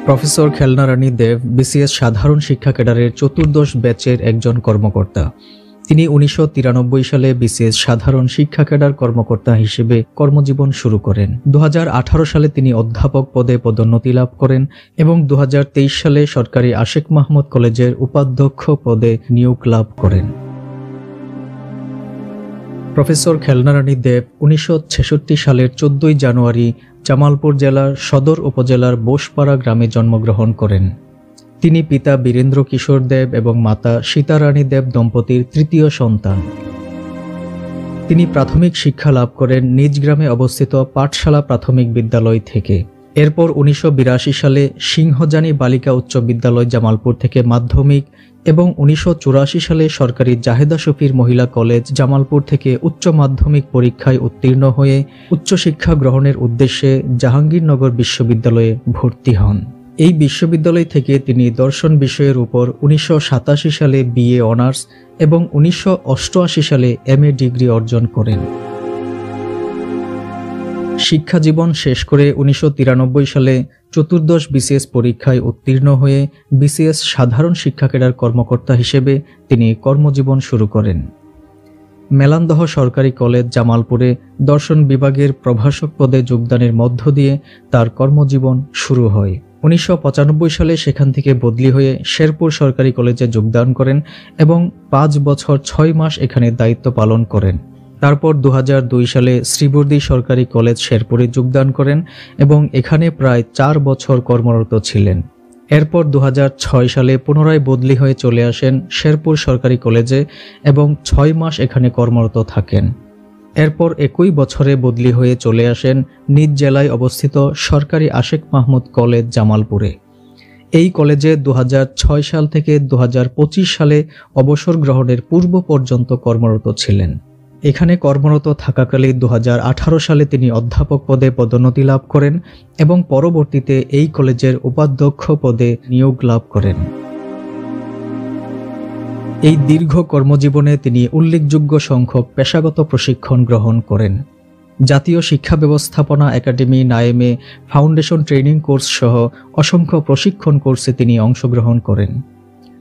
Professor খেলনারানী দেব BCS সাধারণ শিক্ষা ক্যাডারের চতুর্দশ ব্যাচের একজন কর্মকর্তা। তিনি 1993 সালে বিসিএস সাধারণ শিক্ষা ক্যাডার কর্মকর্তা হিসেবে কর্মজীবন শুরু করেন। 2018 সালে তিনি অধ্যাপক পদে পদোন্নতি লাভ করেন এবং 2023 সালে সরকারি আশেক মাহমুদ কলেজের উপাধ্যক্ষ পদে নিয়োগ লাভ করেন। প্রফেসর খেলনারানী দেব 1966 সালের 14 জানুয়ারি জামালপুর জেলার সদর উপজেলার বোসপাড়া গ্রামে জন্মগ্রহণ করেন। তিনি পিতা বীরেন্দ্র কিশোর দেব এবং মাতা সীতারানী দেব দম্পতির তৃতীয় সন্তান। তিনি প্রাথমিক শিক্ষা লাভ করেন নিজ গ্রামে অবস্থিত পাঠশালা প্রাথমিক বিদ্যালয় থেকে। এরপর 1982 সালে সিংহজানি বালিকা উচ্চ বিদ্যালয় জামালপুর থেকে মাধ্যমিক এবং 1984 সালে সরকারি জাহেদা শফির মহিলা কলেজ জামালপুর থেকে উচ্চ মাধ্যমিক পরীক্ষায় উত্তীর্ণ হয়ে উচ্চশিক্ষা গ্রহণের উদ্দেশ্যে জাহাঙ্গীরনগর বিশ্ববিদ্যালয়ে ভর্তি হন। এই বিশ্ববিদ্যালয় থেকে তিনি দর্শন বিষয়ের উপর 1987 সালে বিএ অনার্স এবং 1988 সালে এমএ ডিগ্রি অর্জন করেন। শিক্ষা জীবন শেষ করে 1993 সালে চতুর্দশ বিসিএস পরীক্ষায় উত্তীর্ণ হয়ে বিসিএস সাধারণ শিক্ষা ক্যাডার কর্মকর্তা হিসেবে তিনি কর্মজীবন শুরু করেন। মেলান্দহ সরকারি কলেজ জামালপুরে দর্শন বিভাগের প্রভাষক পদে যোগদানের মধ্য দিয়ে তার কর্মজীবন শুরু হয়। 1995 সালে সেখান থেকে বদলি হয়ে শেরপুর সরকারি কলেজে যোগদান করেন এবং 5 বছর 6 মাস এখানে দায়িত্ব পালন করেন। তারপর 2002 সালে শ্রীবর্দী সরকারি কলেজ শেরপুরে যোগদান করেন এবং এখানে প্রায় 4 বছর কর্মরত ছিলেন। এরপর 2006 সালে পুনরায় বদলি হয়ে চলে আসেন শেরপুর সরকারি কলেজে এবং 6 মাস এখানে কর্মরত থাকেন। এরপর একই বছরে বদলি হয়ে চলে আসেন নিজ জেলায় অবস্থিত সরকারি আশেক মাহমুদ কলেজ জামালপুরে। এই কলেজে 2006 সাল থেকে 2025 সালে অবসর গ্রহণের পূর্ব পর্যন্ত কর্মরত ছিলেন। এখানে কর্মরত থাকাকালীন 2018 সালে তিনি অধ্যাপক পদে পদোন্নতি লাভ করেন এবং পরবর্তীতে এই কলেজের উপাধ্যক্ষ পদে নিয়োগ লাভ করেন। এই দীর্ঘ কর্মজীবনে তিনি উল্লেখযোগ্য সংখ্যক পেশাগত প্রশিক্ষণ গ্রহণ করেন। জাতীয় শিক্ষা ব্যবস্থাপনা একাডেমি নায়েমে ফাউন্ডেশন ট্রেনিং কোর্স সহ অসংখ্য প্রশিক্ষণ কোর্সে তিনি অংশগ্রহণ করেন।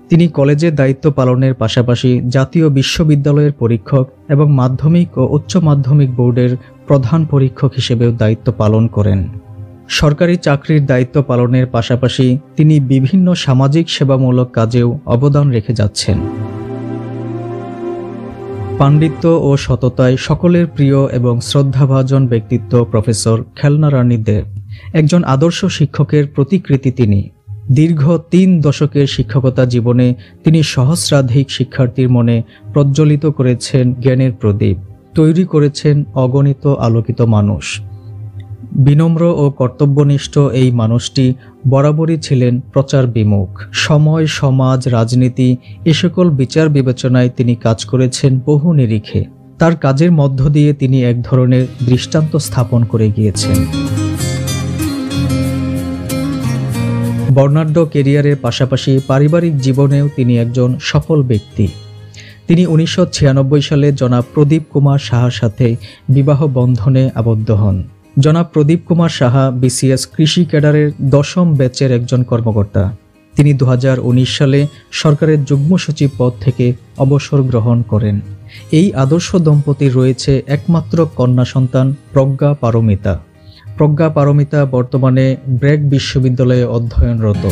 তিনি কলেজের দায়িত্ব পালনের পাশাপাশি জাতীয় বিশ্ববিদ্যালয়ের পরীক্ষক এবং মাধ্যমিক ও উচ্চ মাধ্যমিক বোর্ডের প্রধান পরীক্ষক হিসেবেও দায়িত্ব পালন করেন। সরকারি চাকরির দায়িত্ব পালনের পাশাপাশি তিনি বিভিন্ন সামাজিক সেবামূলক কাজেও অবদান রেখে যাচ্ছেন। পাণ্ডিত্য ও সততায় সকলের প্রিয় এবং শ্রদ্ধাভাজন ব্যক্তিত্ব প্রফেসর খেলনারানী দেব। একজন আদর্শ শিক্ষকের প্রতিকৃতি তিনি। দীর্ঘ 3 দশকের শিক্ষকতা জীবনে তিনি সহস্রাধিক শিক্ষার্থীর মনে প্রজ্বলিত করেছেন জ্ঞানের প্রদীপ, তৈরি করেছেন অগণিত আলোকিত মানুষ। বিনম্র ও কর্তব্যনিষ্ঠ এই মানুষটি বরাবরই ছিলেন প্রচার বিমুখ। সময়, সমাজ, রাজনীতি এ সকল বিচার বিবেচনায় তিনি কাজ করেছেন বহু নিরিখে। তার কাজের মধ্য দিয়ে তিনি এক ধরনের দৃষ্টান্ত স্থাপন করে গিয়েছেন। বর্ণাঢ্য ক্যারিয়ারের পাশাপাশি পারিবারিক জীবনেও তিনি একজন সফল ব্যক্তি। তিনি 1996 সালে জনাব প্রদীপ কুমার সাহার সাথে বিবাহ বন্ধনে আবদ্ধ হন। জনাব প্রদীপ কুমার সাহা বিসিএস কৃষি ক্যাডারের 10ম ব্যাচের একজন কর্মকর্তা। তিনি 2019 সালে সরকারের যুগ্ম সচিব পদ থেকে অবসর গ্রহণ করেন। এই আদর্শ দম্পতির রয়েছে একমাত্র কন্যা সন্তান প্রজ্ঞা পারমিতা। প্রজ্ঞা পারমিতা বর্তমানে ব্র্যাক বিশ্ববিদ্যালয়ে অধ্যয়নরত।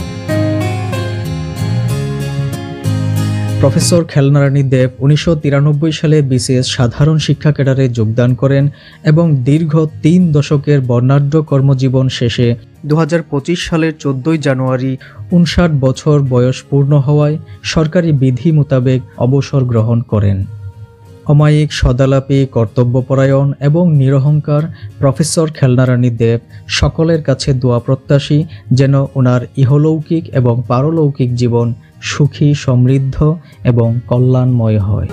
প্রফেসর খেলনারানী দেব 1993 সালে বিসিএস সাধারণ শিক্ষা ক্যাডারে যোগদান করেন এবং দীর্ঘ 3 দশকের বর্ণাঢ্য কর্মজীবন শেষে 2025 সালের 14 জানুয়ারি 59 বছর বয়স পূর্ণ হওয়ায় সরকারি বিধি মোতাবেক অবসর গ্রহণ করেন। অমায়িক, সদালাপী, কর্তব্যপরায়ণ এবং নিরহংকার প্রফেসর খেলনারানী দেব সকলের কাছে দোয়া প্রত্যাশী যেন ওনার ইহলৌকিক এবং পারলৌকিক জীবন সুখী, সমৃদ্ধ এবং কল্যাণময় হয়।